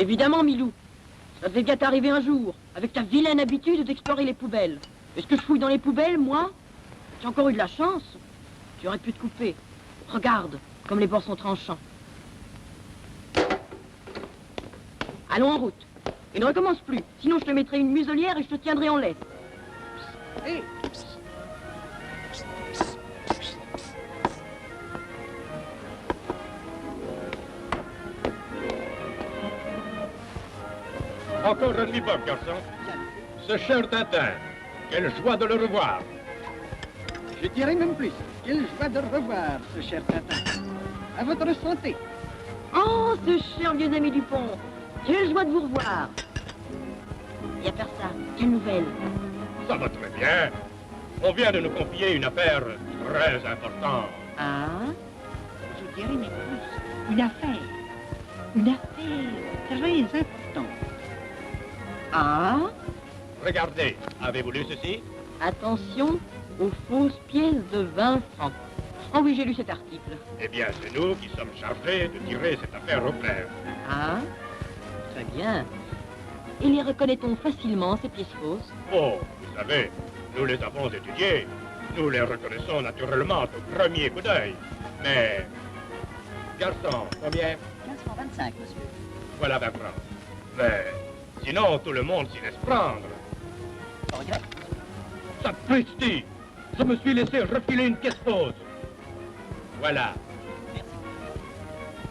Évidemment, Milou. Ça devait bien t'arriver un jour, avec ta vilaine habitude d'explorer les poubelles. Est-ce que je fouille dans les poubelles, moi? J'ai encore eu de la chance. Tu aurais pu te couper. Regarde, comme les bords sont tranchants. Allons en route. Et ne recommence plus. Sinon, je te mettrai une muselière et je te tiendrai en laisse. Hé! Encore un demi-bob, garçon. Ce cher Tintin, quelle joie de le revoir. Je dirais même plus. Quelle joie de revoir, ce cher Tintin. À votre santé. Oh, ce cher vieux ami Dupont. Quelle joie de vous revoir. Et à faire ça, quelle nouvelle? Ça va très bien. On vient de nous confier une affaire très importante. Ah? Je dirais même plus. Une affaire. Une affaire très importante. Ah? Regardez, avez-vous lu ceci? Attention aux fausses pièces de 20 francs. Oh oui, j'ai lu cet article. Eh bien, c'est nous qui sommes chargés de tirer cette affaire au clair. Ah? Très bien. Et les reconnaît-on facilement, ces pièces fausses? Oh, vous savez, nous les avons étudiées. Nous les reconnaissons naturellement au premier coup d'œil. Mais... Garçon, combien? 1525, monsieur. Voilà 20 francs. Mais... Sinon, tout le monde s'y laisse prendre. On regrette. Sapristi! Je me suis laissé refiler une pièce fausse. Voilà. Merci.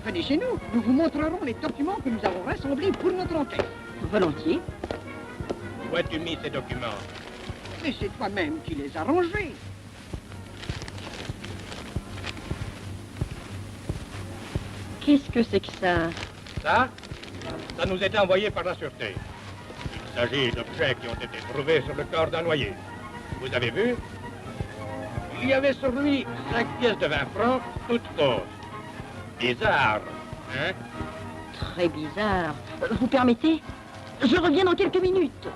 Venez chez nous. Nous vous montrerons les documents que nous avons rassemblés pour notre enquête. Volontiers. Où as-tu mis ces documents? Mais c'est toi-même qui les as rangés. Qu'est-ce que c'est que ça? Ça nous est envoyé par la sûreté. Il s'agit d'objets qui ont été trouvés sur le corps d'un noyé. Vous avez vu? Il y avait sur lui 5 pièces de 20 francs, toutes fausses. Bizarre, hein? Très bizarre. Vous permettez? Je reviens dans quelques minutes.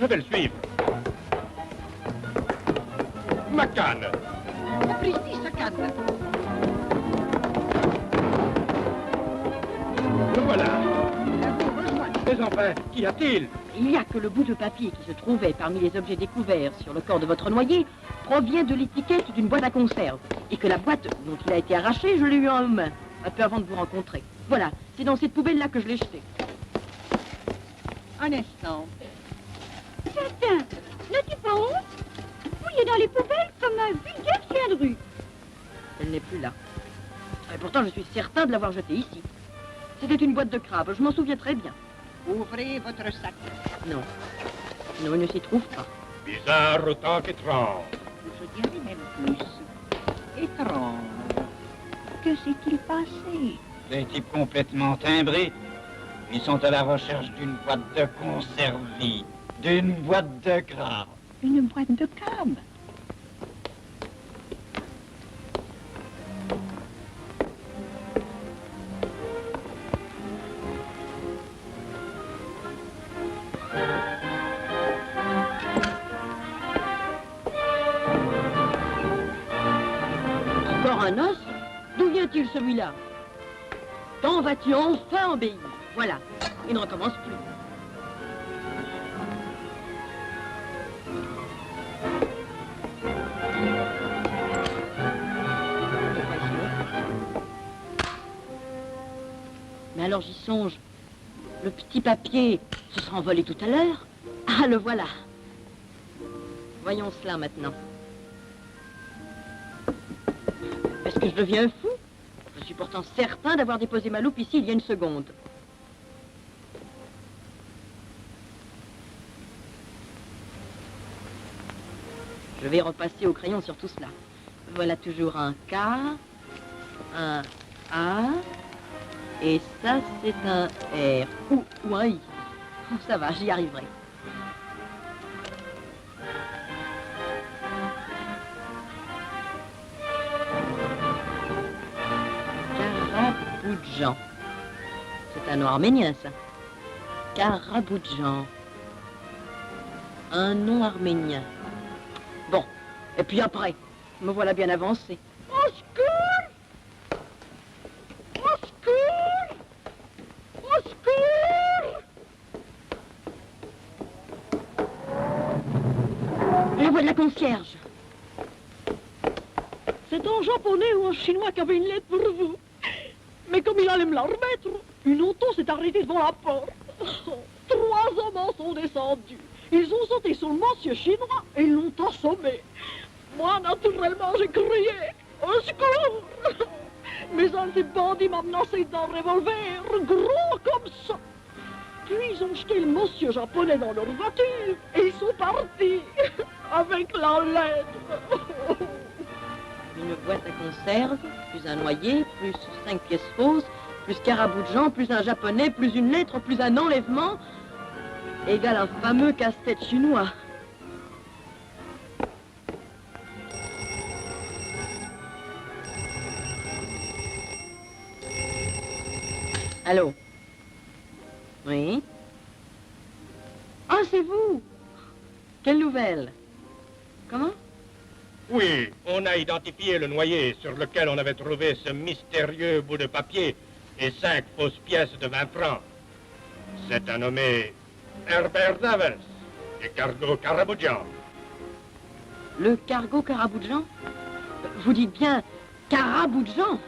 Je vais le suivre. Ma canne! Sapristi, sa canne. Le voilà. Elle vous rejoint. Mais enfin, qu'y a-t-il? Il n'y a que le bout de papier qui se trouvait parmi les objets découverts sur le corps de votre noyé provient de l'étiquette d'une boîte à conserve. Et que la boîte dont il a été arraché, je l'ai eu en main, un peu avant de vous rencontrer. Voilà, c'est dans cette poubelle-là que je l'ai jeté. Un instant. Tintin, n'as-tu pas honte? Fouiller dans les poubelles comme un vulgaire chien de rue. Elle n'est plus là. Et pourtant, je suis certain de l'avoir jetée ici. C'était une boîte de crabe, je m'en souviens très bien. Ouvrez votre sac. Non. Non, il ne s'y trouve pas. Bizarre autant qu'étrange. Je dirais même plus. Étrange. Que s'est-il passé? Des types complètement timbrés. Ils sont à la recherche d'une boîte de conserverie, d'une boîte de crabe. Une boîte de crabe. Encore un os? D'où vient-il celui-là? Quand vas-tu enfin obéir? Voilà, il ne recommence plus. Mais alors j'y songe. Le petit papier se sera envolé tout à l'heure. Ah, le voilà. Voyons cela maintenant. Est-ce que je deviens fou? Je suis pourtant certain d'avoir déposé ma loupe ici il y a une seconde. Je vais repasser au crayon sur tout cela. Voilà toujours un K, un A, et ça c'est un R, ou un I. Oh, ça va, j'y arriverai. Karaboudjan. C'est un nom arménien, ça. Karaboudjan. Un nom arménien. Bon, et puis après, me voilà bien avancé. Au secours! Au secours! la concierge. C'est un japonais ou un chinois qui avait une lettre pour vous. Mais comme il allait me la remettre, une auto s'est arrêtée devant la porte. 3 hommes en sont descendus. Ils ont sauté sur le monsieur chinois et ils l'ont assommé. Moi, naturellement, j'ai crié « Au secours !» Mais un des bandits m'a menacé d'un revolver gros comme ça. Puis ils ont jeté le monsieur japonais dans leur voiture et ils sont partis avec la lettre. Une boîte à conserve, plus un noyer, plus 5 pièces fausses, plus Caraboudjan, plus un japonais, plus une lettre, plus un enlèvement, égale un fameux casse-tête chinois. Allô? Oui? Ah, c'est vous? Quelle nouvelle? Comment? Oui, on a identifié le noyer sur lequel on avait trouvé ce mystérieux bout de papier et 5 fausses pièces de 20 francs. C'est un nommé Herbert Davers du cargo Caraboudjan. Le cargo Caraboudjan? Vous dites bien Caraboudjan?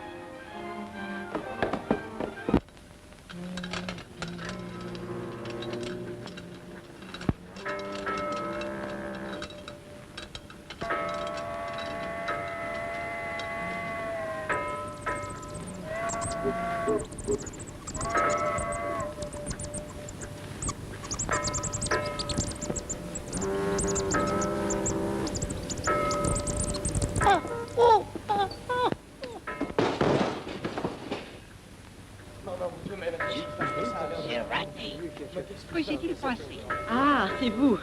Que s'est-il passé? Ah, c'est vous.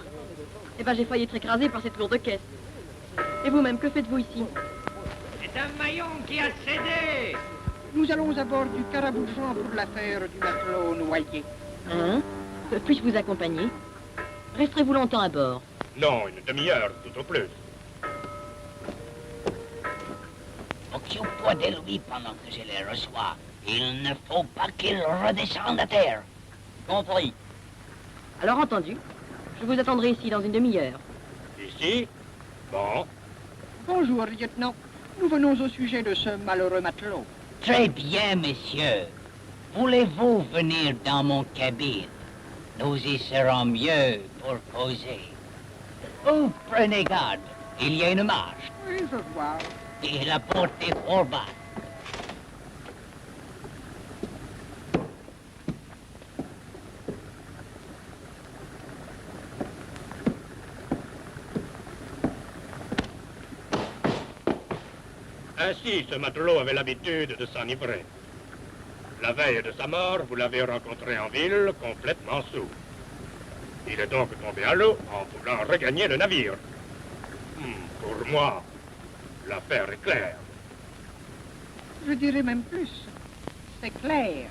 Eh ben, j'ai failli être écrasé par cette lourde caisse. Et vous-même, que faites-vous ici? C'est un maillon qui a cédé. Nous allons à bord du Caraboudjan pour l'affaire du matelot noyé. Hein? Puis-je vous accompagner? Resterez-vous longtemps à bord? Non, une demi-heure, tout au plus. Occupe-toi de lui pendant que je les reçois. Il ne faut pas qu'il redescende à terre. Compris. Alors, entendu. Je vous attendrai ici dans une demi-heure. Ici? Bon. Bonjour, lieutenant. Nous venons au sujet de ce malheureux matelot. Très bien, messieurs. Voulez-vous venir dans mon cabine? Nous y serons mieux pour causer. Oh, prenez garde. Il y a une marche. Oui, je vois. Et la porte est fort bas. Ainsi, ce matelot avait l'habitude de s'enivrer. La veille de sa mort, vous l'avez rencontré en ville, complètement saoul. Il est donc tombé à l'eau en voulant regagner le navire. Pour moi, l'affaire est claire. Je dirais même plus. C'est clair.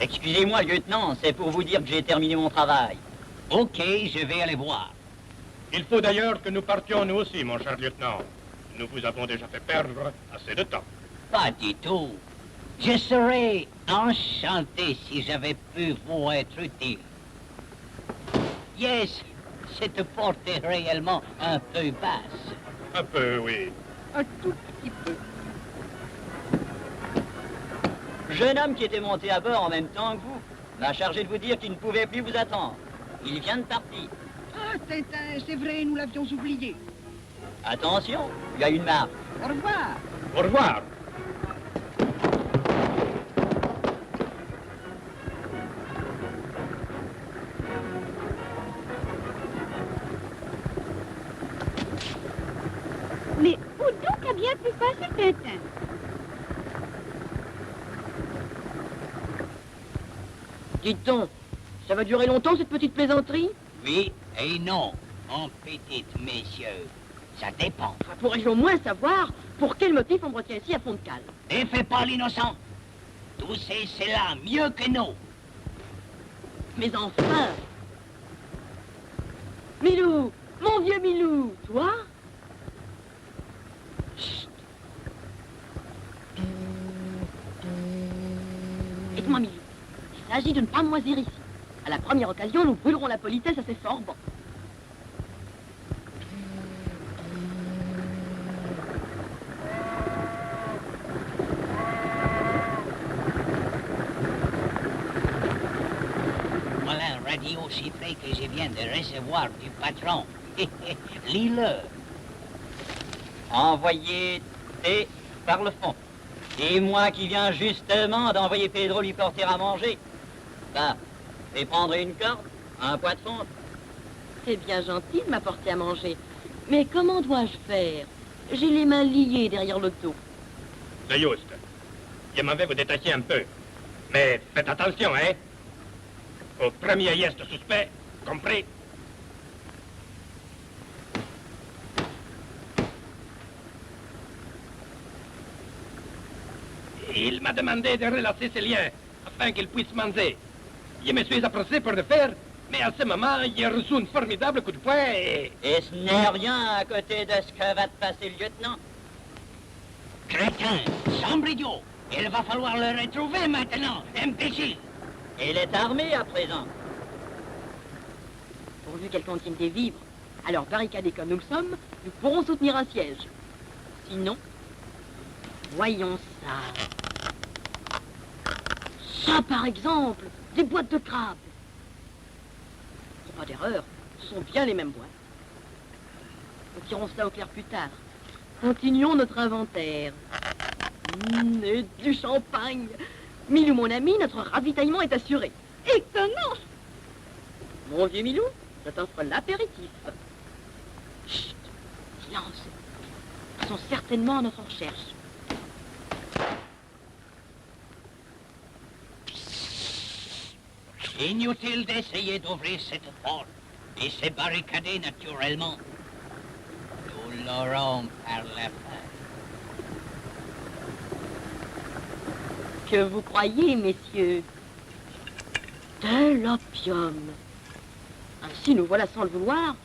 Excusez-moi, lieutenant, c'est pour vous dire que j'ai terminé mon travail. Ok, je vais aller voir. Il faut d'ailleurs que nous partions nous aussi, mon cher lieutenant. Nous vous avons déjà fait perdre assez de temps. Pas du tout. Je serais enchanté si j'avais pu vous être utile. Yes, cette porte est réellement un peu basse. Un peu, oui. Un tout petit peu. Jeune homme qui était monté à bord en même temps que vous m'a chargé de vous dire qu'il ne pouvait plus vous attendre. Il vient de partir. Ah, Tintin, c'est vrai, nous l'avions oublié. Attention, il y a une marque. Au revoir. Au revoir. Mais où donc a bien pu passer Tintin? Dites donc, ça va durer longtemps cette petite plaisanterie? Oui et non, mon petit messieurs. Ça dépend. Enfin, pourrais-je au moins savoir pour quel motif on me retient ici à fond de cale? Ne fais pas l'innocent. Tout c'est cela mieux que nous. Mais enfin! Milou! Mon vieux Milou! Toi? Chut! Dites-moi, Milou, il s'agit de ne pas moisir ici. À la première occasion, nous brûlerons la politesse à ces forbans. café que je viens de recevoir du patron. Lis-le. Envoyé thé par le fond. Et moi qui viens justement d'envoyer Pedro lui porter à manger. Ça, fais prendre une corde, un poids de fonte. C'est bien gentil de m'apporter à manger. Mais comment dois-je faire? J'ai les mains liées derrière le dos. C'est juste. Je m'en vais vous détacher un peu. Mais faites attention, hein? Au premier geste suspect, compris? Il m'a demandé de relasser ses liens afin qu'il puisse manger. Je me suis appressé pour le faire, mais à ce moment, j'ai reçu un formidable coup de poing et... Et ce n'est rien à côté de ce que va te passer le lieutenant. Crétin, sombre idiot. Il va falloir le retrouver maintenant, imbécile. Il est armé à présent. Pourvu qu'elle contienne des vivres, alors barricadés comme nous le sommes, nous pourrons soutenir un siège. Sinon, voyons ça. Ça, par exemple, des boîtes de crabes. Pas d'erreur, ce sont bien les mêmes boîtes. Nous tirons cela au clair plus tard. Continuons notre inventaire. Et du champagne. Milou, mon ami, notre ravitaillement est assuré. Et comment? Mon vieux Milou, je t'offre l'apéritif. Chut, silence. Ils sont certainement à notre recherche. Inutile d'essayer d'ouvrir cette porte et se barricader naturellement. Nous l'aurons par la fin. Que vous croyez, messieurs? De l'opium. Ainsi, nous voilà sans le vouloir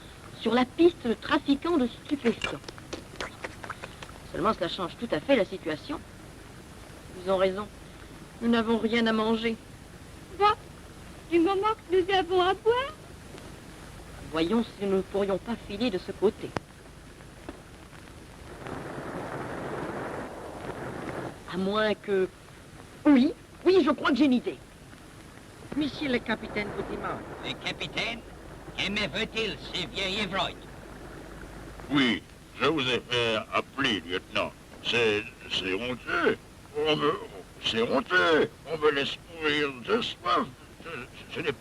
sur la piste de trafiquants de stupéfiants. Seulement, cela change tout à fait la situation. Ils ont raison. Nous n'avons rien à manger. Bah, du moment que nous avons à boire, Voyons si nous ne pourrions pas filer de ce côté. À moins que... Oui, je crois que j'ai une idée. Monsieur le capitaine vous demande. Le capitaine, que me veut-il, ce vieil ivrogne? Oui, je vous ai fait appeler, lieutenant. C'est honteux. C'est honteux. On me laisse mourir de soif. Ce n'est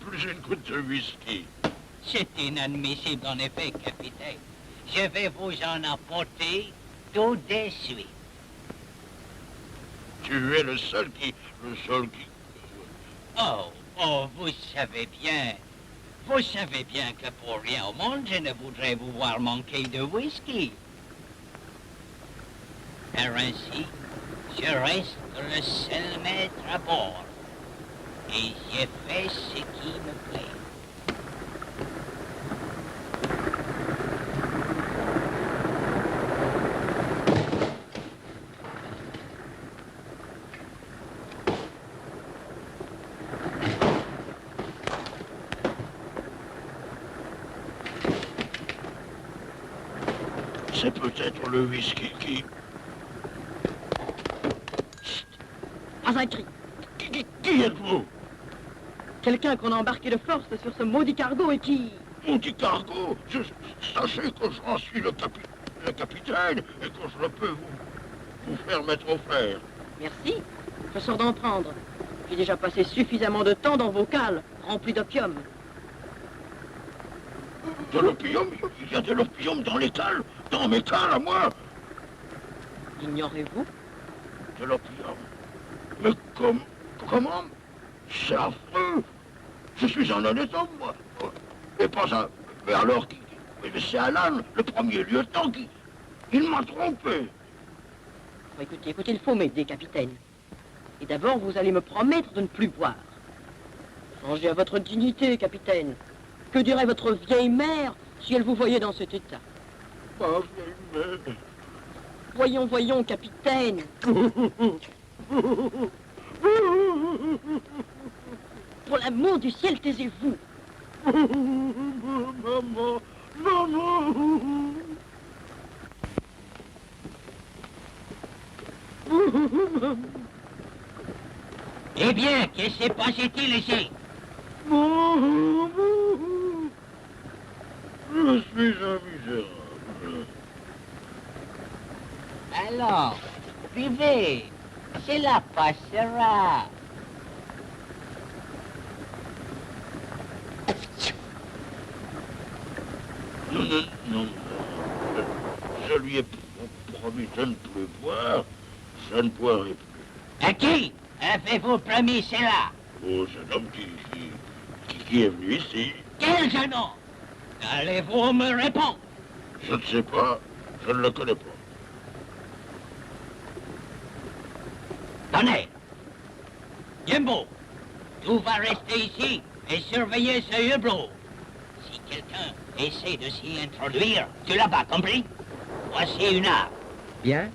plus une goutte de whisky. C'est inadmissible en effet, capitaine. Je vais vous en apporter tout de suite. Tu es le seul qui... Oh, vous savez bien que pour rien au monde, je ne voudrais vous voir manquer de whisky. Car ainsi, je reste le seul maître à bord. Et je fais ce qui me plaît. C'est peut-être le whisky qui... Pas un cri. Qui êtes-vous? Quelqu'un qu'on a embarqué de force sur ce maudit cargo et qui... Maudit cargo, sachez que j'en suis le capitaine et que je ne peux vous faire mettre au fer. Merci, je sors d'en prendre. J'ai déjà passé suffisamment de temps dans vos cales, remplis d'opium. De l'opium? Il y a de l'opium dans les cales, dans mes cales à moi. Ignorez-vous? De l'opium? Mais comment? C'est affreux. Je suis un honnête homme, moi. Et pas un... Mais alors, c'est Alan, le premier lieutenant, qui... Il m'a trompé. Écoutez, il faut m'aider, capitaine. Et d'abord, vous allez me promettre de ne plus boire. Songez à votre dignité, capitaine. Que dirait votre vieille mère si elle vous voyait dans cet état? Ma vieille mère. Voyons, capitaine. Pour l'amour du ciel, taisez-vous. Maman. Eh bien, que se passe-t-il ici? Je suis un misérable. Alors, buvez. Cela passera. Non. Je lui ai promis de ne plus boire. Je ne boirai plus. À qui avez-vous promis cela? Au jeune homme qui est venu ici. Quel jeune homme? Allez-vous me répondre? Je ne sais pas. Je ne le connais pas. Tenez. Jimbo, tu vas rester ici et surveiller ce hublot. Si quelqu'un essaie de s'y introduire, tu l'as pas compris? Voici une arme. Bien.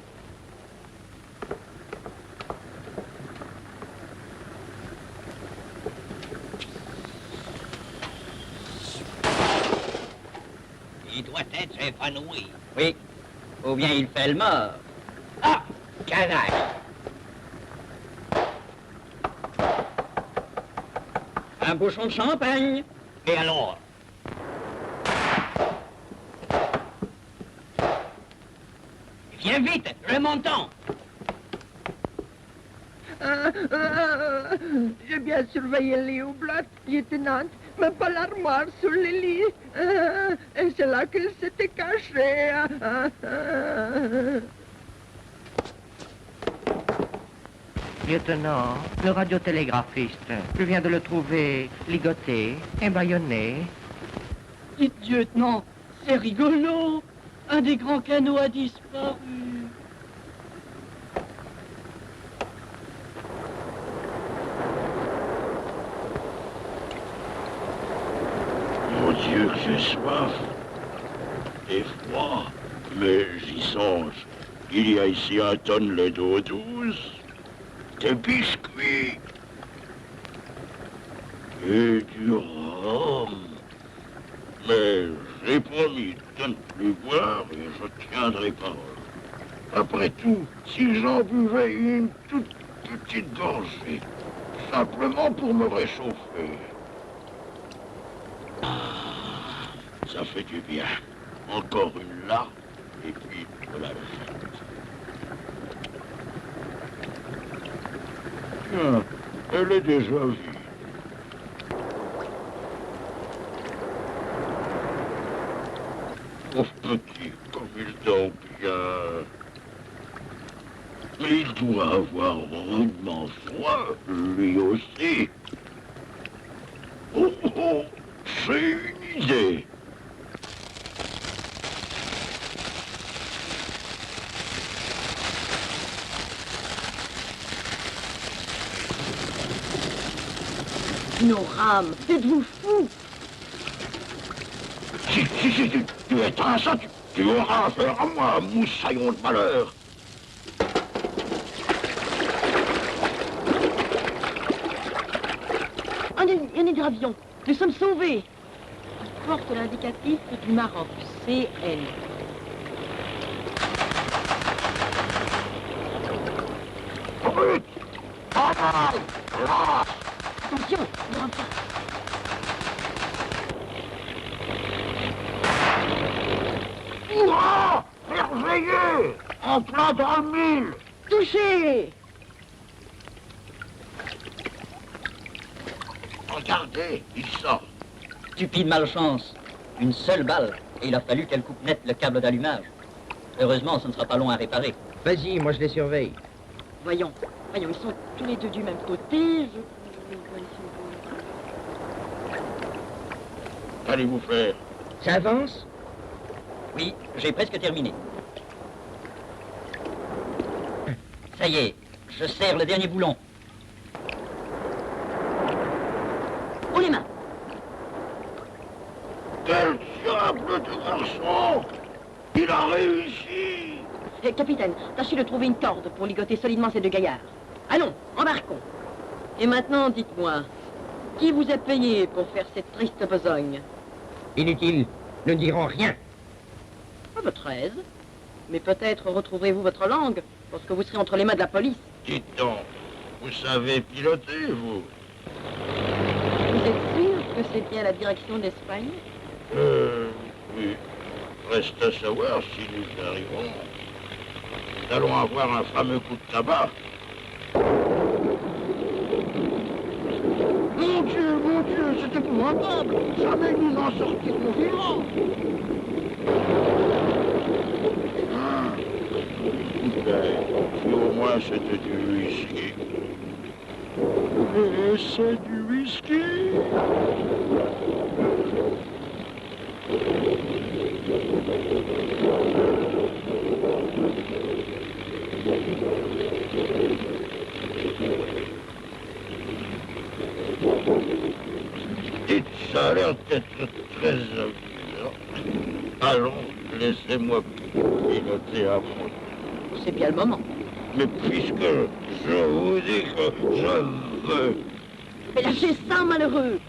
Il doit être évanoui. Oui. Ou bien il fait le mort. Ah, canaille. Un bouchon de champagne. Et alors? Viens vite, remontons. J'ai bien surveillé les houblats, lieutenant, mais pas l'armoire sur les lits. Et c'est là qu'il s'était caché. Lieutenant, le radiotélégraphiste, je viens de le trouver ligoté et bâillonné. Dites, lieutenant, c'est rigolo. Un des grands canots a disparu. Mon Dieu, que j'ai soif. Et froid. Mais j'y songe. Il y a ici un tonnelet d'eau douce. Des biscuits. Et du rhum. Mais j'ai promis de ne plus boire et je tiendrai parole. Après tout, si j'en buvais une toute petite gorgée, simplement pour me réchauffer. Ça fait du bien. Encore une larme, et puis voilà le fait. Tiens, elle est déjà vide. Pauvre petit, comme il dort bien. Mais il doit avoir rudement froid, lui aussi. Oh, j'ai une idée. Nos rames, êtes-vous fous? Si, tu éteins ça, tu auras affaire à moi, moussaillon de malheur. Un hydravion, nous sommes sauvés. Il porte l'indicatif du Maroc, CN. Attention, grand-père. Ouah! Merveilleux! En plein dans le mille! Touché! Regardez, il sort. Stupide malchance. Une seule balle, et il a fallu qu'elle coupe net le câble d'allumage. Heureusement, ce ne sera pas long à réparer. Vas-y, moi je les surveille. Voyons, ils sont tous les deux du même côté. Qu'allez-vous faire? Ça avance? Oui, j'ai presque terminé. Ça y est, je serre le dernier boulon. Haut les mains. Quel diable de garçon! Il a réussi! Capitaine, tâchez de trouver une corde pour ligoter solidement ces deux gaillards. Allons, embarquons. Et maintenant, dites-moi, qui vous a payé pour faire cette triste besogne? Inutile, nous ne dirons rien. À votre aise. Mais peut-être retrouverez-vous votre langue lorsque vous serez entre les mains de la police. Dites donc, vous savez piloter, vous? Vous êtes sûr que c'est bien la direction d'Espagne? Oui. Reste à savoir si nous y arriverons. Nous allons avoir un fameux coup de tabac. Mon Dieu, c'est épouvantable. Jamais nous en sortirons vivants. Si au moins c'était du whisky. Et c'est du whisky. Et ça a l'air d'être très amusant. Allons, laissez-moi piloter à fond. C'est bien le moment. Mais puisque je vous dis que je veux... Mais lâchez ça, malheureux!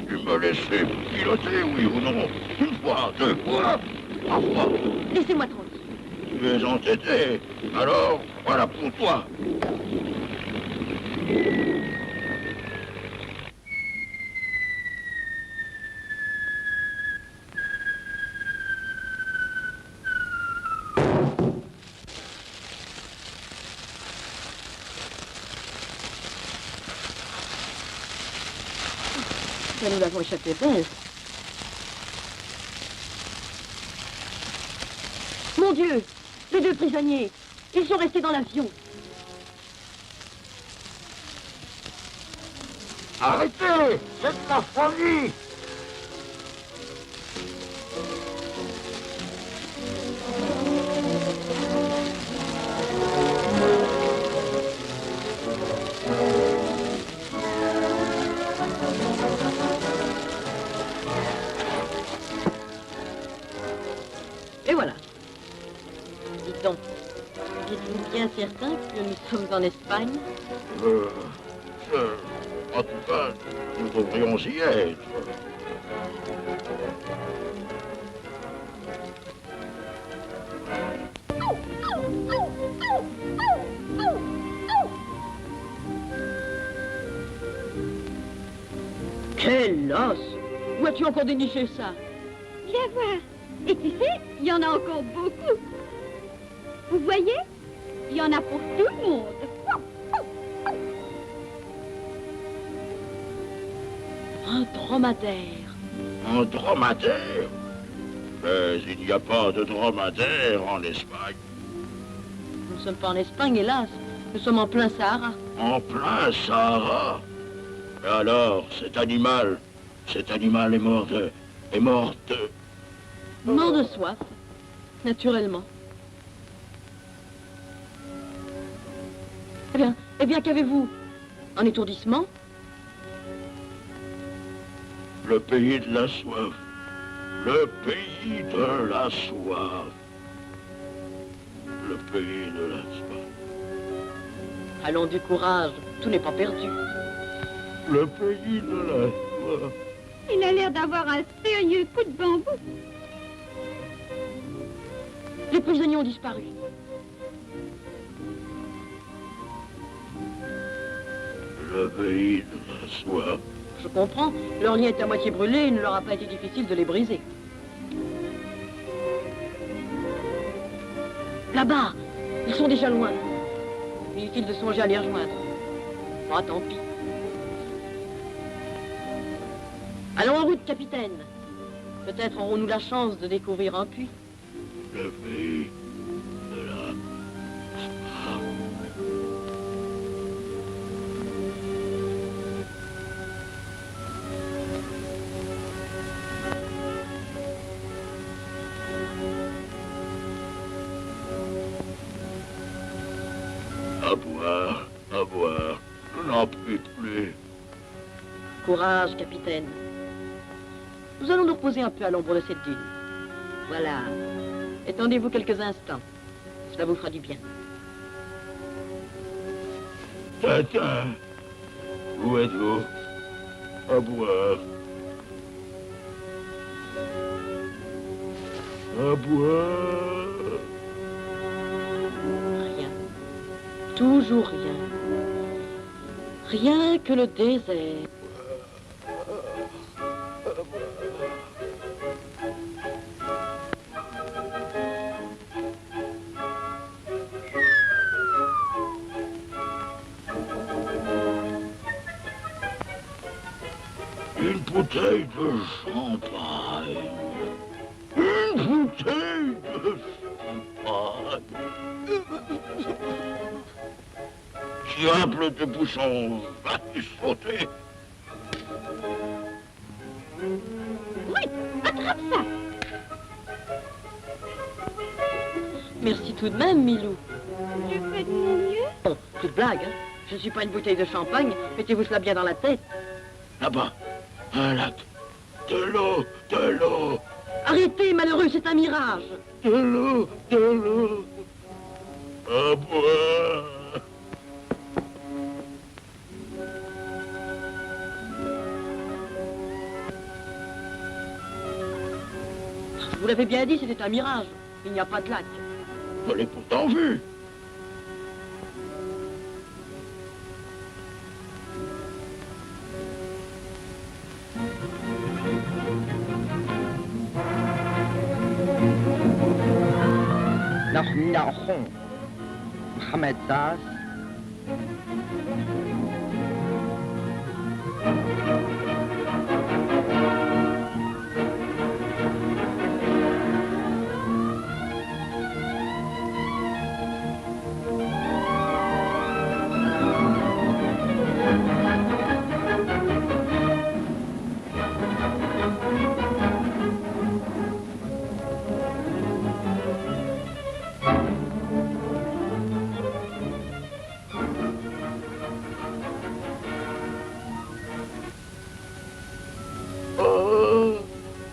Tu me laisser piloter, oui ou non? Une fois, deux fois, trois fois. Laissez-moi tranquille. Tu es entêté, alors voilà pour toi. Ça, nous avons échappé belle. Mon Dieu! Les deux prisonniers! Ils sont restés dans l'avion. Arrêtez! C'est de la folie! Et voilà. Dites donc, êtes-vous bien certain que nous sommes en Espagne? En tout cas, nous devrions y être. Quel os! Où as-tu encore déniché ça? Viens voir. Et tu sais, il y en a encore beaucoup. Vous voyez? Il y en a pour tout le monde. Un dromadaire. Un dromadaire? Mais il n'y a pas de dromadaire en Espagne. Nous ne sommes pas en Espagne, hélas. Nous sommes en plein Sahara. En plein Sahara? Et alors, cet animal est mort de... Mort de soif, naturellement. Eh bien, qu'avez-vous? Un étourdissement? Le pays de la soif. Le pays de la soif. Le pays de la soif. Allons, du courage, tout n'est pas perdu. Le pays de la soif. Il a l'air d'avoir un sérieux coup de bambou. Les prisonniers ont disparu. Le pays de la soif. Je comprends, leur lien est à moitié brûlé, il ne leur a pas été difficile de les briser. Là-bas, ils sont déjà loin. Inutile de songer à les rejoindre. Ah, tant pis. Allons en route, capitaine. Peut-être aurons-nous la chance de découvrir un puits. Le pays de la soif. À boire, je n'en puis plus. Courage, capitaine. Nous allons nous reposer un peu à l'ombre de cette dune. Voilà. Étendez-vous quelques instants. Cela vous fera du bien. Tintin, où êtes-vous? À boire. À boire. Rien. Toujours rien. Rien que le désert. Une bouteille de champagne. Une bouteille de champagne. Diable de bouchon, va-tu sauter? Oui, attrape ça. Merci tout de même, Milou. Je fais de mon mieux. Bon, toute blague, hein. Je ne suis pas une bouteille de champagne. Mettez-vous cela bien dans la tête. Là-bas, un lac. De l'eau, de l'eau. Arrêtez, malheureux, c'est un mirage. De l'eau, de l'eau. À boire. Vous l'avez bien dit, c'était un mirage. Il n'y a pas de lac. Je l'ai pourtant vu. Nahon, Mohamed Zaz,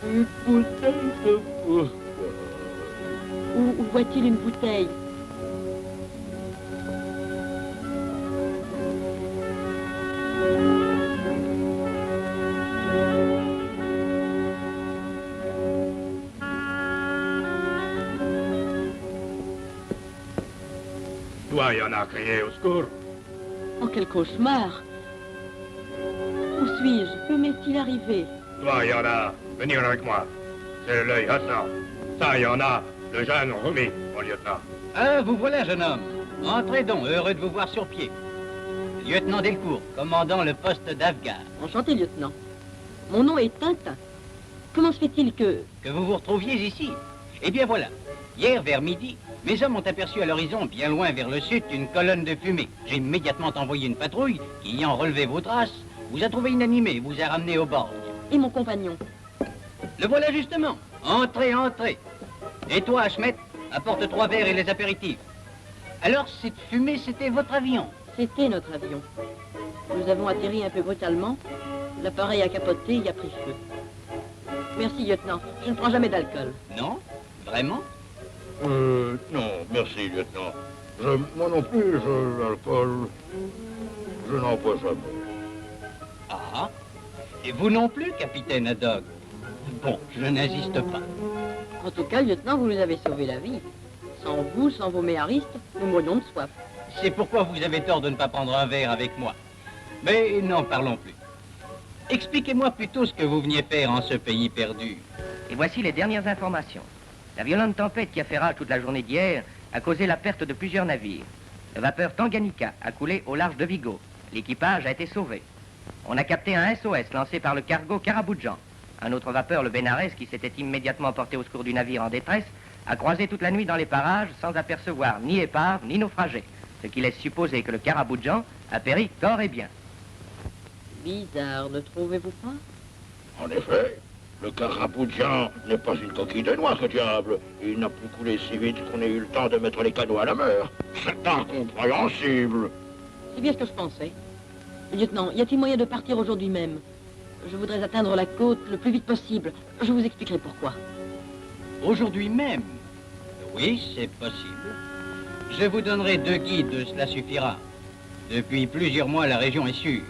Une bouteille de vodka. Où voit-il une bouteille? Toi, il y en a crié au secours. Oh, quel cauchemar! Où suis-je? Que m'est-il arrivé? Toi, il y en a. Venir avec moi. C'est l'œil Hassan. Ça, il y en a. Le jeune Rumi, mon lieutenant. Ah, vous voilà, jeune homme. Entrez donc, heureux de vous voir sur pied. Lieutenant Delcourt, commandant le poste d'Afghan. Enchanté, lieutenant. Mon nom est Tintin. Comment se fait-il que... Que vous vous retrouviez ici. Eh bien voilà. Hier, vers midi, mes hommes ont aperçu à l'horizon, bien loin vers le sud, une colonne de fumée. J'ai immédiatement envoyé une patrouille qui, ayant relevé vos traces, vous a trouvé inanimé, vous a ramené au bord. Et mon compagnon? Le voilà justement. Entrez, entrez. Et toi, Achmet, apporte 3 verres et les apéritifs. Alors, cette fumée, c'était votre avion? C'était notre avion. Nous avons atterri un peu brutalement. L'appareil a capoté et a pris feu. Merci, lieutenant. Je ne prends jamais d'alcool. Non? Vraiment? Non, merci, lieutenant. Moi non plus, l'alcool, je n'en bois jamais. Ah? Et vous non plus, capitaine Haddock? Bon, je n'insiste pas. En tout cas, lieutenant, vous nous avez sauvé la vie. Sans vous, sans vos méharistes, nous mourions de soif. C'est pourquoi vous avez tort de ne pas prendre un verre avec moi. Mais n'en parlons plus. Expliquez-moi plutôt ce que vous veniez faire en ce pays perdu. Et voici les dernières informations. La violente tempête qui a fait rage toute la journée d'hier a causé la perte de plusieurs navires. Le vapeur Tanganyika a coulé au large de Vigo. L'équipage a été sauvé. On a capté un SOS lancé par le cargo Karaboudjan. Un autre vapeur, le Benares, qui s'était immédiatement porté au secours du navire en détresse, a croisé toute la nuit dans les parages sans apercevoir ni épave ni naufragé, ce qui laisse supposer que le Karaboudjan a péri corps et bien. Bizarre, ne trouvez-vous pas? En effet, le Karaboudjan n'est pas une coquille de noix, ce diable. Il n'a plus coulé si vite qu'on ait eu le temps de mettre les canots à la mer. C'est incompréhensible. C'est bien ce que je pensais. Lieutenant, y a-t-il moyen de partir aujourd'hui même? Je voudrais atteindre la côte le plus vite possible. Je vous expliquerai pourquoi. Aujourd'hui même? Oui, c'est possible. Je vous donnerai 2 guides, cela suffira. Depuis plusieurs mois, la région est sûre.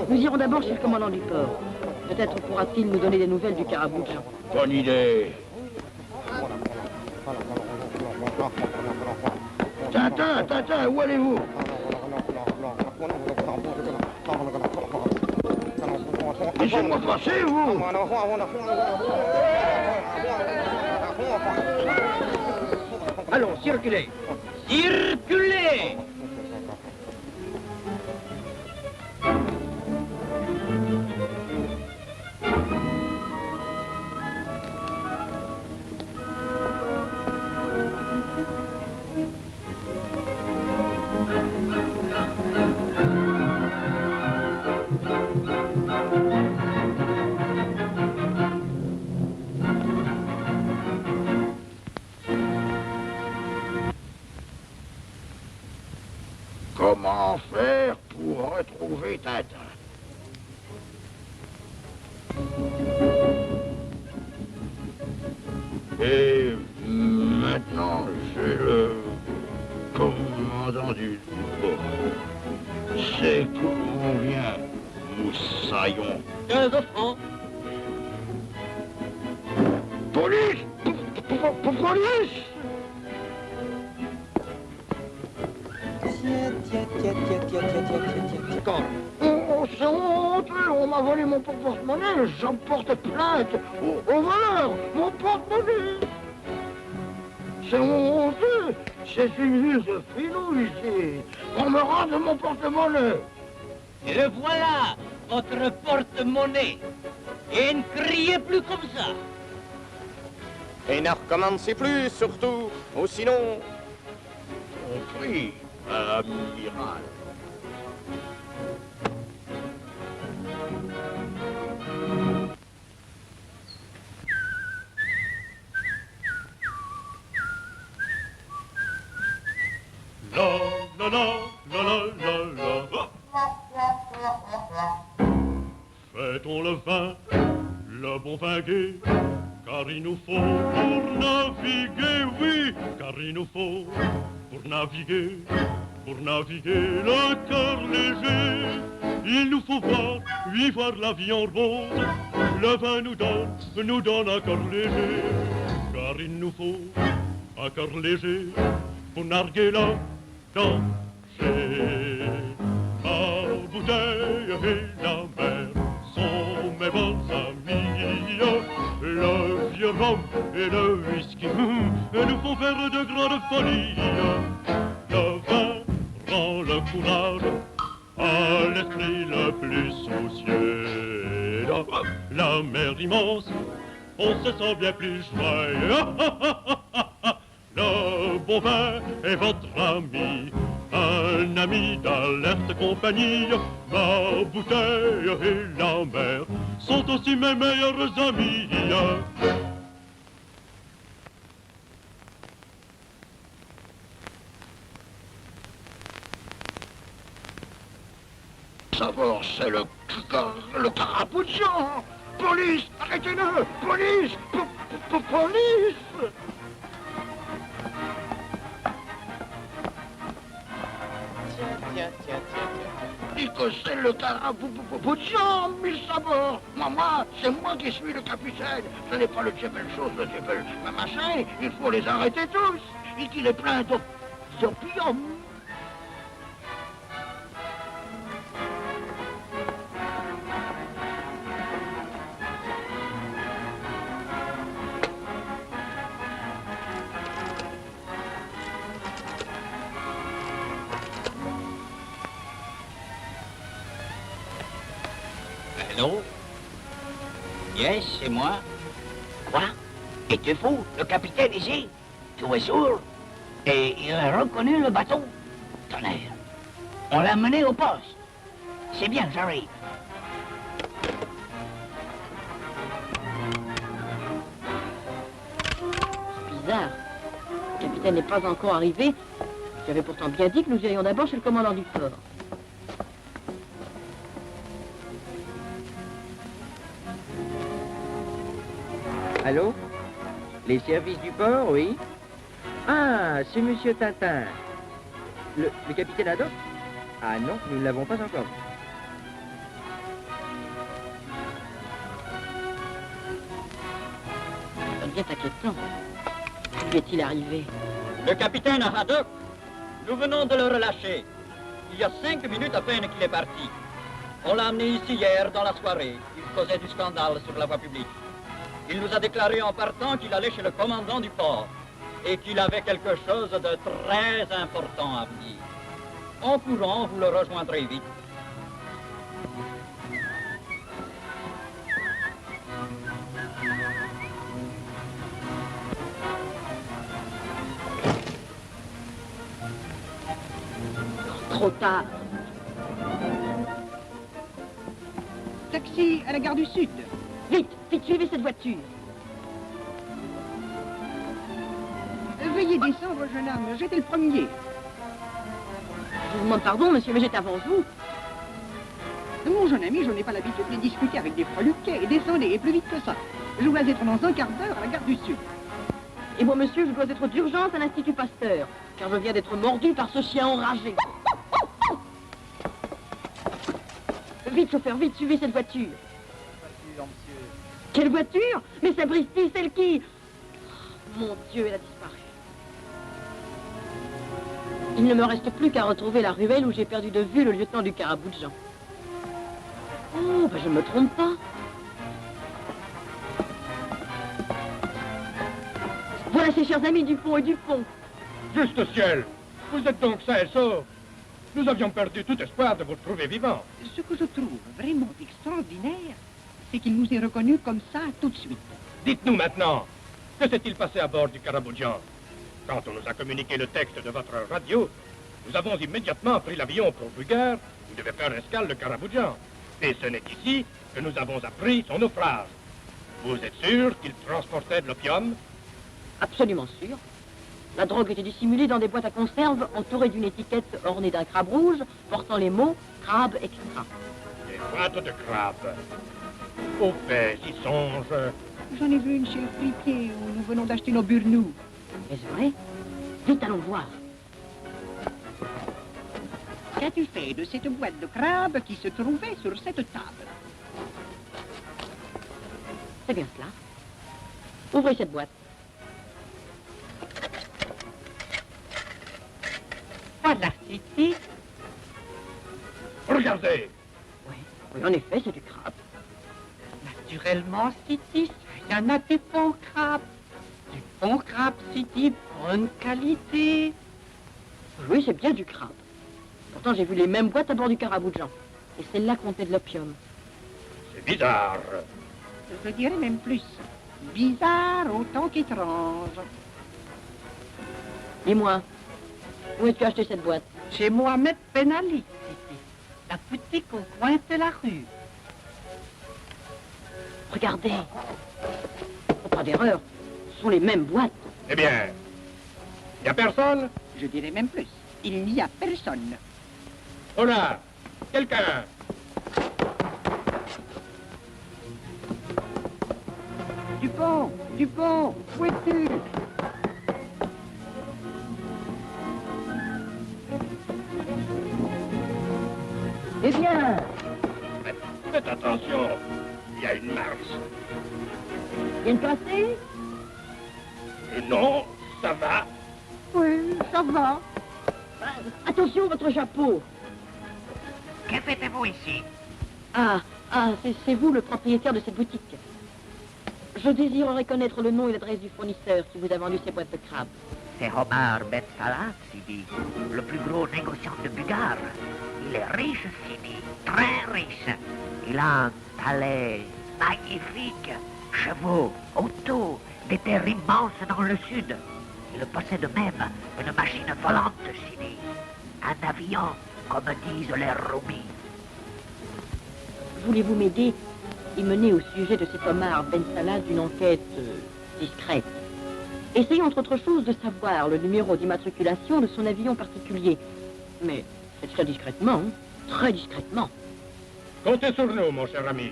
Nous irons d'abord chez le commandant du port. Peut-être pourra-t-il nous donner des nouvelles du Caraboucha. Bonne idée. Tintin, où allez-vous? Laissez-moi passer, vous. Allons, circulez. Circulez! Comment faire pour retrouver Tintin? Et maintenant, j'ai le commandant du port. C'est combien, moussaillon? 15 francs. Police! Police! Oh, c'est honteux, on m'a volé mon porte-monnaie, j'en porte plainte au voleur, mon porte-monnaie. C'est honteux, c'est une ville de filou ici, on me rende mon porte-monnaie. Et le voilà, votre porte-monnaie. Et ne criez plus comme ça. Et ne recommencez plus, surtout, ou sinon... Compris, amiral. Fêtons le vin, le bon vin gai, car il nous faut pour naviguer, oui, car il nous faut pour naviguer le cœur léger. Il nous faut voir, oui, voir la vie en rose, le vin nous donne un cœur léger, car il nous faut un cœur léger pour narguer la danger. La bouteille et la mer sont mes bons amis, le vieux rhum et le whisky nous font faire de grandes folies. Le vin rend le courage à l'esprit le plus soucieux. La mer immense, on se sent bien plus joyeux. Le bon vin est votre ami, un ami d'alerte compagnie. Ma bouteille et la mer sont aussi mes meilleurs amis. D'abord, c'est le Caraboucha. Police, arrêtez-le. Police, police. Dis que c'est le Caraboucha, mille sabords. Moi, c'est moi qui suis le capitaine. Ce n'est pas le Djebel chose, le Djebel machin. Il faut les arrêter tous. Et qu'il est plein d'opium. Allô? Yes, c'est moi. Quoi? Es-tu fou? Le capitaine ici? Tu es sûr? Et il a reconnu le bateau? Tonnerre. On l'a mené au poste. C'est bien, j'arrive. C'est bizarre. Le capitaine n'est pas encore arrivé. J'avais pourtant bien dit que nous irions d'abord chez le commandant du port. Allô? Les services du port, oui? Ah, c'est Monsieur Tintin. Le capitaine Haddock? Ah non, nous ne l'avons pas encore vu. Ça devient inquiétant. Où est-il arrivé? Le capitaine Haddock, nous venons de le relâcher. Il y a 5 minutes à peine qu'il est parti. On l'a amené ici hier dans la soirée. Il causait du scandale sur la voie publique. Il nous a déclaré en partant qu'il allait chez le commandant du port et qu'il avait quelque chose de très important à vous dire. En courant, vous le rejoindrez vite. Trop tard. Taxi à la gare du Sud. Vite, vite, suivez cette voiture. Veuillez descendre, jeune homme, j'étais le premier. Je vous demande pardon, monsieur, mais j'étais avant vous. Mon jeune ami, je n'ai pas l'habitude de discuter avec des freluquets. Descendez, et plus vite que ça. Je dois être dans un quart d'heure à la gare du Sud. Et moi, monsieur, je dois être d'urgence à l'Institut Pasteur, car je viens d'être mordu par ce chien enragé. Vite, chauffeur, vite, suivez cette voiture. Voiture, monsieur. Quelle voiture? Mais sapristi, celle qui... Oh, mon Dieu, elle a disparu. Il ne me reste plus qu'à retrouver la ruelle où j'ai perdu de vue le lieutenant du Caraboujan. Oh, ben je ne me trompe pas. Voilà ces chers amis Dupont et Dupont. Juste ciel, vous êtes donc sains et saufs. Nous avions perdu tout espoir de vous trouver vivant. Ce que je trouve vraiment extraordinaire, c'est qu'il nous ait reconnus comme ça tout de suite. Dites-nous maintenant, que s'est-il passé à bord du Caraboujan? Quand on nous a communiqué le texte de votre radio, nous avons immédiatement pris l'avion pour Bulgare, où devait faire escale le Caraboujan. Et ce n'est ici que nous avons appris son naufrage. Vous êtes sûr qu'il transportait de l'opium? Absolument sûr. La drogue était dissimulée dans des boîtes à conserve entourées d'une étiquette ornée d'un crabe rouge portant les mots « crabe extra ». Des boîtes de crabes. Au fait, j'y songe. J'en ai vu une chez le fripier où nous venons d'acheter nos burnous. Est-ce vrai? Vite, allons voir. Qu'as-tu fait de cette boîte de crabes qui se trouvait sur cette table? C'est bien cela. Ouvrez cette boîte. Voilà, City. Regardez. Oui, en effet, c'est du crabe. Naturellement, City, il y en a des bons crabes. Du bon crabe, City, bonne qualité. Oui, c'est bien du crabe. Pourtant, j'ai vu les mêmes boîtes à bord du Caraboujan. Et celle-là contenait de l'opium. C'est bizarre. Je dirais même plus. Bizarre autant qu'étrange. Dis-moi, où as-tu acheté cette boîte? Chez Mohamed Ben Ali, City. La boutique au coin de la rue. Regardez. Pas d'erreur. Ce sont les mêmes boîtes. Eh bien, il n'y a personne? Je dirais même plus. Il n'y a personne. Oh là, quelqu'un. Dupont, Dupont, où es-tu? Eh bien, Faites attention, il y a une marche. viens de passer? Non, ça va. Oui, ça va. Attention, votre chapeau. Que faites-vous ici? Ah, c'est vous le propriétaire de cette boutique. Je désirerais connaître le nom et l'adresse du fournisseur qui vous a vendu ces boîtes de crabes. C'est Omar Ben Salah, Sidi, le plus gros négociant de Bulgare. Il est riche, Sidi, très riche. Il a un palais magnifique, chevaux, autos, des terres immenses dans le sud. Il possède même une machine volante, Sidi. Un avion, comme disent les Roumis. Voulez-vous m'aider et mener au sujet de cet Omar Ben Salah d'une enquête discrète? Essayons entre autres choses de savoir le numéro d'immatriculation de son avion particulier. Mais faites cela discrètement, hein? Très discrètement. Comptez sur nous, mon cher ami.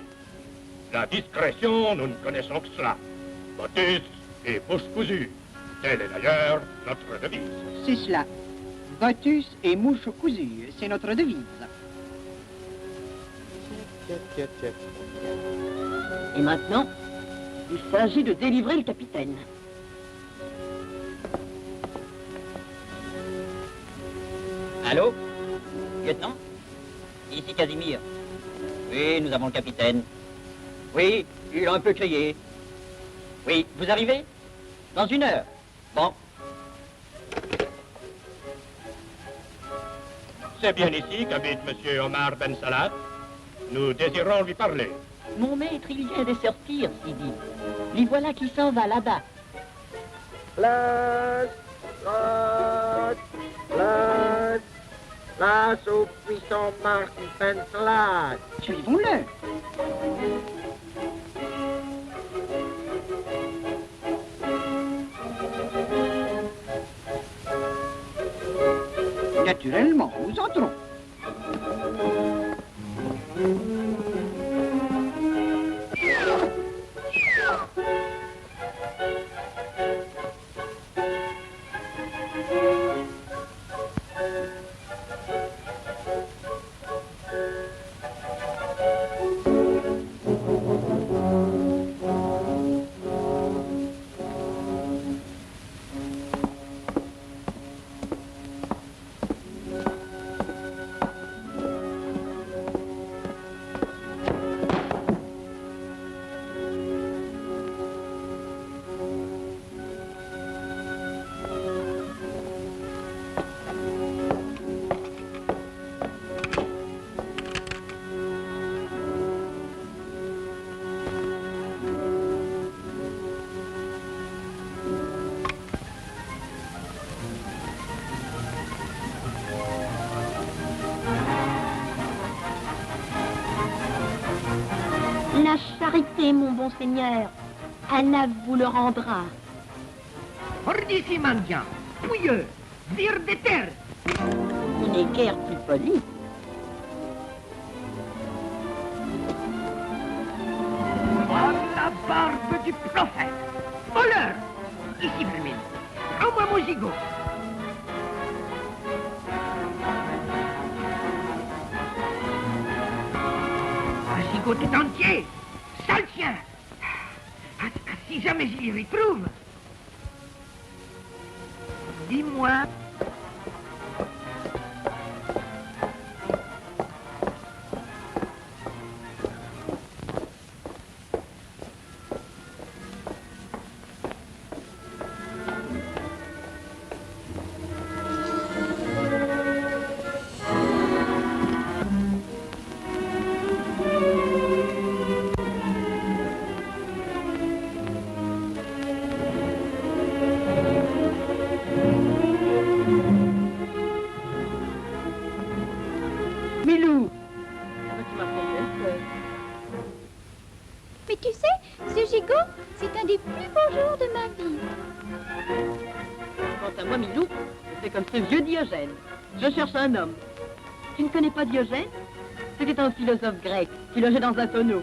La discrétion, nous ne connaissons que cela. Motus et bouche cousue. Telle est d'ailleurs notre devise. C'est cela. Votus et mouche cousue, c'est notre devise. Et maintenant, il s'agit de délivrer le capitaine. Allô? Lieutenant? Ici Casimir. Oui, nous avons le capitaine. Oui, il a un peu crié. Oui, vous arrivez? Dans 1 heure. Bon. C'est bien ici qu'habite Monsieur Omar Ben Salat. Nous désirons lui parler. Mon maître, il vient de sortir, Sidi. L'y voilà qui s'en va là-bas. Place, place, place, place au puissant Marc Ben Salat. Suivons-le. Naturellement, nous entrons. La charité, mon bon seigneur, Anna vous le rendra. Hors d'ici, mendiant, pouilleux, vire de terre. On n'est guère plus poli. Oh, la barbe du prophète. Voleur. Ici, Fermine. Prends-moi mon gigot. Un gigot tout entier. Sale chien. Si jamais je l'y retrouve. Dis-moi. Milou! Mais tu sais, ce gigot, c'est un des plus beaux jours de ma vie. Quant à moi, Milou, je fais comme ce vieux Diogène. Je cherche un homme. Tu ne connais pas Diogène? C'était un philosophe grec qui logeait dans un tonneau.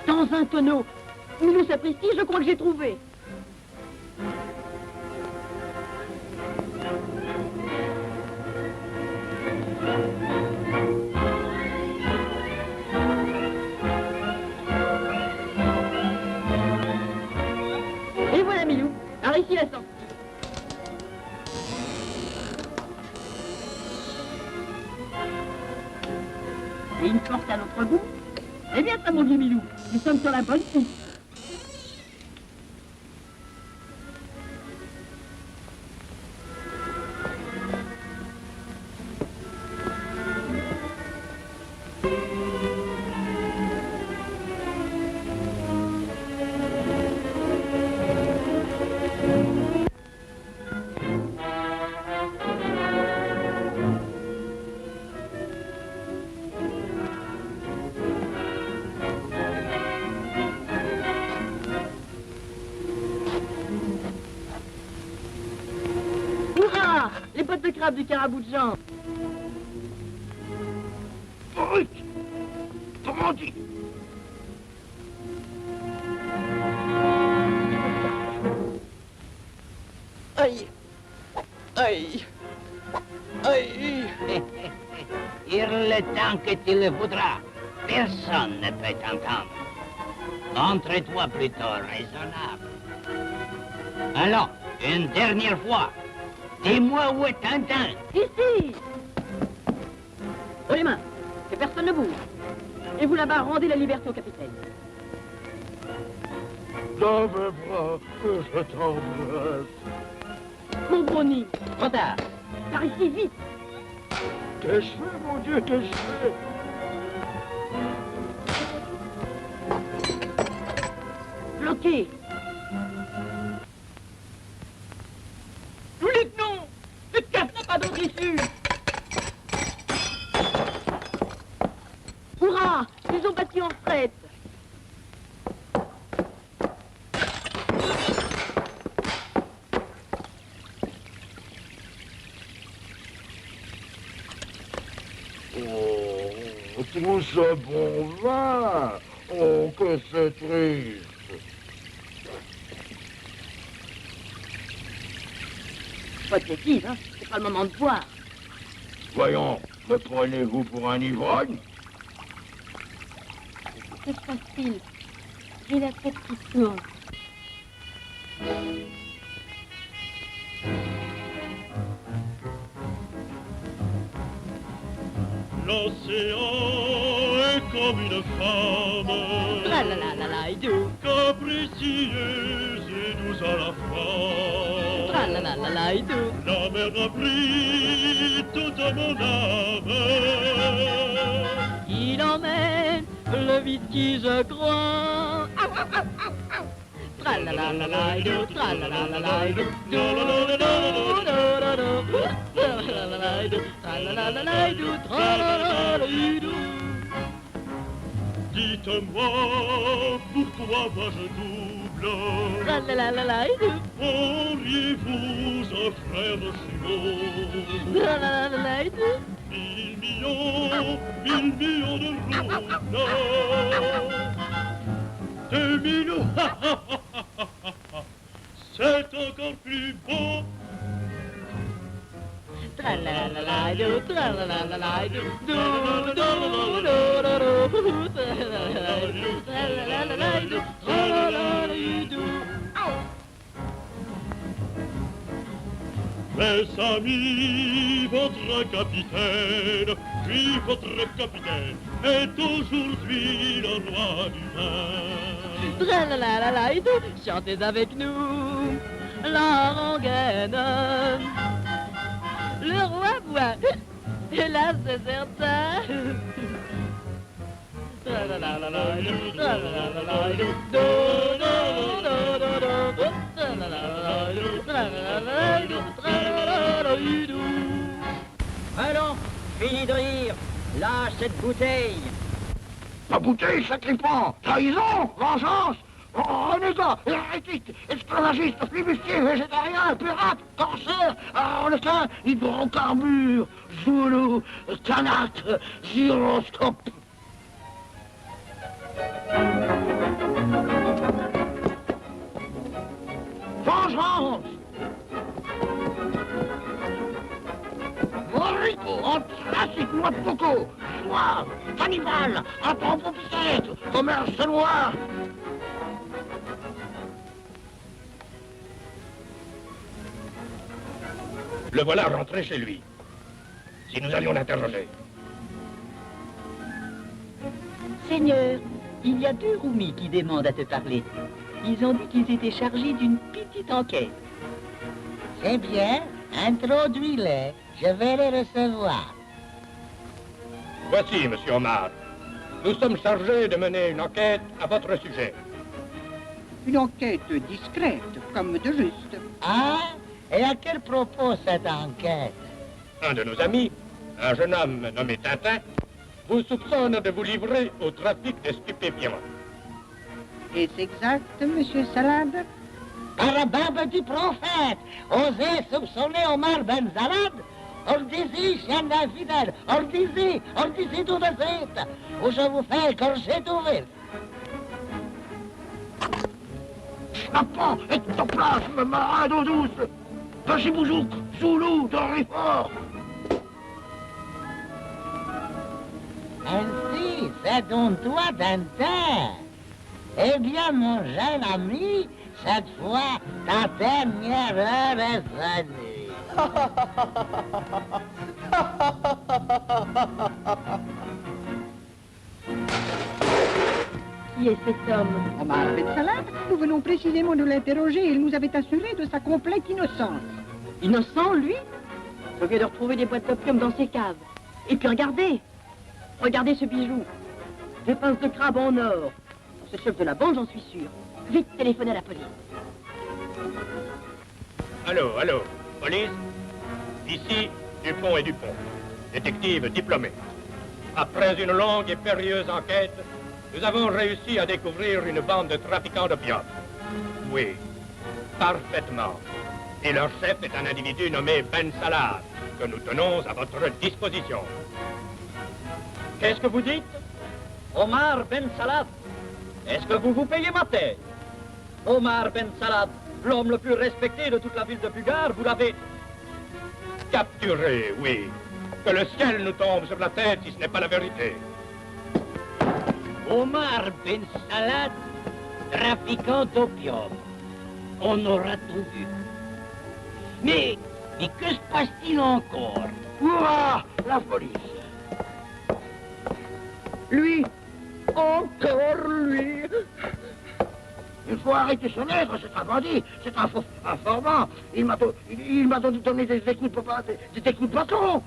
Dans un tonneau. Milou, sapristi, je crois que j'ai trouvé. Et voilà, Milou. Alors ici la sortie. Et une porte à l'autre bout. Eh bien, ça, mon vieux Milou, nous sommes sur la bonne piste. Hurrah! Les potes de crabe du carabou de Jean. Brut! Comment dit? Aïe! Aïe. Aïe. Il le temps que tu le voudras. Personne ne peut t'entendre. Montre-toi plutôt raisonnable. Alors, une dernière fois, dis-moi où est Tintin. Ici. Haut les mains, que personne ne bouge. Et vous là-bas, rendez la liberté au capitaine. Dans mes bras, que je t'embrasse. Mon Brownie, Trop tard. par ici, vite. Qu'ai-je fait, mon Dieu, qu'ai-je fait? Bloqué. Lieutenant, le cap n'a pas d'autre issue. Hurrah, ils ont battu en retraite. Oh, tout ce bon vin. Oh, que c'est triste. Pas de bêtises, hein. C'est pas le moment de boire. Voyons, me prenez-vous pour un ivrogne? C'est facile. J'ai la tête qui tourne. L'océan est comme une femme, Tra-la-la-la-la-idou. capricieuse et douce à la fois. Tra-la-la-la-la-idou. La mer a pris toute mon âme. Il emmène le whisky, je crois. Tra-la-la-la-la-idou. Tra-la-la-la-la-idou. Do-do-do-do-do-do-do. Tra-la-la-la-la-idou. Tra-la-la-la-la-idou. Tra-la-la-la-la-idou. Dites-moi, pourquoi moi-je double? Tra-la-la-la-la-idou. Auriez-vous un frère jumeau? Tra-la-la-la-la-idou. 1000 millions de roubles. 2 millions, c'est encore plus beau. Tra-la-la-la-la-idou. Tra-la-la-la-la-idou. Do-do-do-do-do-do. Tra-la-la-la-la-idou. Tra-la-la-la-la-idou. Tra-la-la-la-idou. Mes amis, votre capitaine, puis votre capitaine, est aujourd'hui le roi du vin. Tra-la-la-la-la-idou. Chantez avec nous la rengaine. Le roi boit, hélas c'est certain. Tra-la-la-la-la-idou. Tra-la-la-la-la-idou. Do-do-do-do-do. Tra-la-la-la-la-idou. Tra-la-la-la-idou. Tra-la-la-la-idou. Allons, fini de rire. Lâche cette bouteille. La bouteille, sacripant, trahison, vengeance. Oh, renégat, hérétique, esclavagiste, flibustier, végétarien, pirate, corsaire, harlequin, hydrocarbure, zoulou, kanak, gyroscope. Vengeance! Morito, anthracite, noix de coco, soif, cannibale, anthropopithèque, commerce noir. Le voilà rentré chez lui. Si nous allions l'interroger. Seigneur, il y a 2 roumis qui demandent à te parler. Ils ont dit qu'ils étaient chargés d'une petite enquête. C'est bien, introduis-les, je vais les recevoir. Voici, monsieur Omar. Nous sommes chargés de mener une enquête à votre sujet. Une enquête discrète, comme de juste. Ah, et à quel propos cette enquête? Un de nos amis, un jeune homme nommé Tintin, vous soupçonne de vous livrer au trafic de stupéfiants. Est-ce exact, monsieur Salade? Par la barbe du prophète, osez soupçonner Omar Ben Salad? Ordis-y, chien infidèle, ordis-y tout de suite, ou je vous fais écorcher tout vite. Snapant, ectoplasme, marin d'eau douce, Pachibouzouk, sous l'eau de Rifort. Ainsi, c'est donc toi, Tintin. Eh bien, mon jeune ami, cette fois, ta dernière heure est venue. Qui est cet homme? Omar Ben Salat, nous venons précisément de l'interroger et il nous avait assuré de sa complète innocence. Innocent, lui? Je viens de retrouver des boîtes d'opium dans ses caves. Et puis regardez. Regardez ce bijou. Des pinces de crabe en or. C'est le chef de la bande, j'en suis sûr. Vite, téléphonez à la police. Allô, allô, police? Ici, Dupont et Dupont, détective diplômé. Après une longue et périlleuse enquête, nous avons réussi à découvrir une bande de trafiquants d'opium. Oui, parfaitement. Et leur chef est un individu nommé Ben Salat, que nous tenons à votre disposition. Qu'est-ce que vous dites? Omar Ben Salat? Est-ce que vous vous payez ma tête? Omar Ben Salat, l'homme le plus respecté de toute la ville de Bugar, vous l'avez... Capturé, oui. Que le ciel nous tombe sur la tête si ce n'est pas la vérité. Omar Ben Salat, trafiquant d'opium. On aura tout vu. Mais que se passe-t-il encore? Ouah, la police. Lui, encore lui. Il faut arrêter son nègre, c'est un bandit, c'est un faux informant. Il m'a donné des coups de bâton.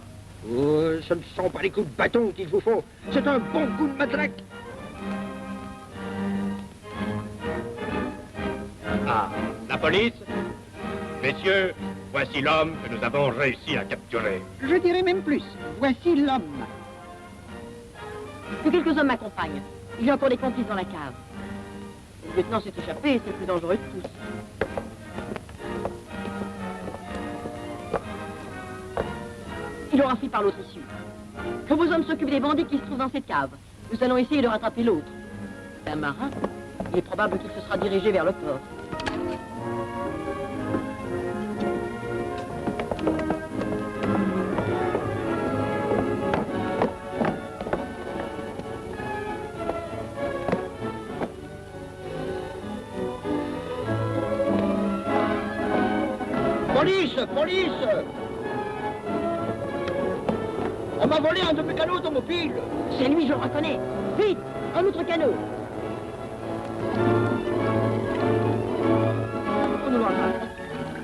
Oh, ce ne sont pas les coups de bâton qu'il vous faut, c'est un bon coup de matraque. Ah, la police? Messieurs, voici l'homme que nous avons réussi à capturer. Je dirais même plus, voici l'homme. Que quelques hommes m'accompagnent. Il y a encore des complices dans la cave. Le lieutenant s'est échappé et c'est le plus dangereux de tous. Il aura fui par l'autre issue. Que vos hommes s'occupent des bandits qui se trouvent dans cette cave. Nous allons essayer de rattraper l'autre. C'est un marin. Il est probable qu'il se sera dirigé vers le port. Police! Police! On m'a volé un de mes canots automobile. C'est lui, je le reconnais. Vite, un autre canot. On nous l'enlève.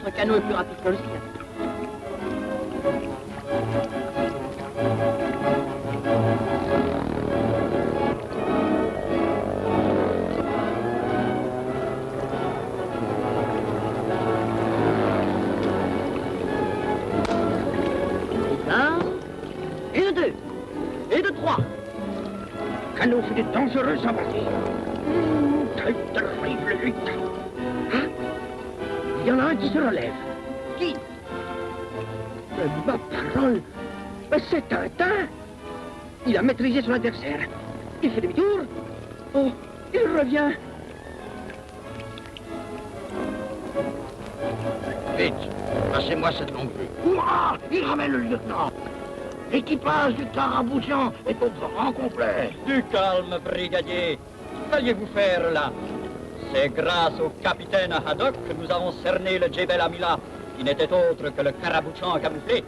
Notre canot est plus rapide que le sien. Canot fait de dangereuses avaries. Très terrible lutte. Hein? Il y en a un qui se relève. Qui? Ma parole, c'est Tintin. Il a maîtrisé son adversaire. Il fait demi-tour. Oh, il revient. Vite, passez-moi cette longue vue. Hurrah! Il ramène le lieutenant. L'équipage du Carabouchon est au grand complet. Du calme, brigadier. Qu'alliez-vous faire là? C'est grâce au capitaine Haddock que nous avons cerné le Djebel Amila, qui n'était autre que le Carabouchon camouflé,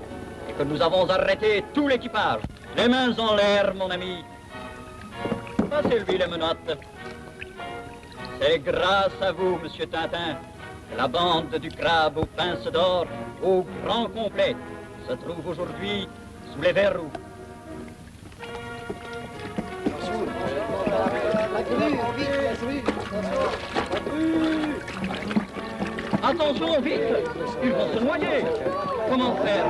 et que nous avons arrêté tout l'équipage. Les mains en l'air, mon ami. Passez-lui les menottes. C'est grâce à vous, monsieur Tintin, que la bande du crabe aux pinces d'or, au grand complet, se trouve aujourd'hui sous les verrous. Attention, vite! Ils vont se noyer! Comment faire?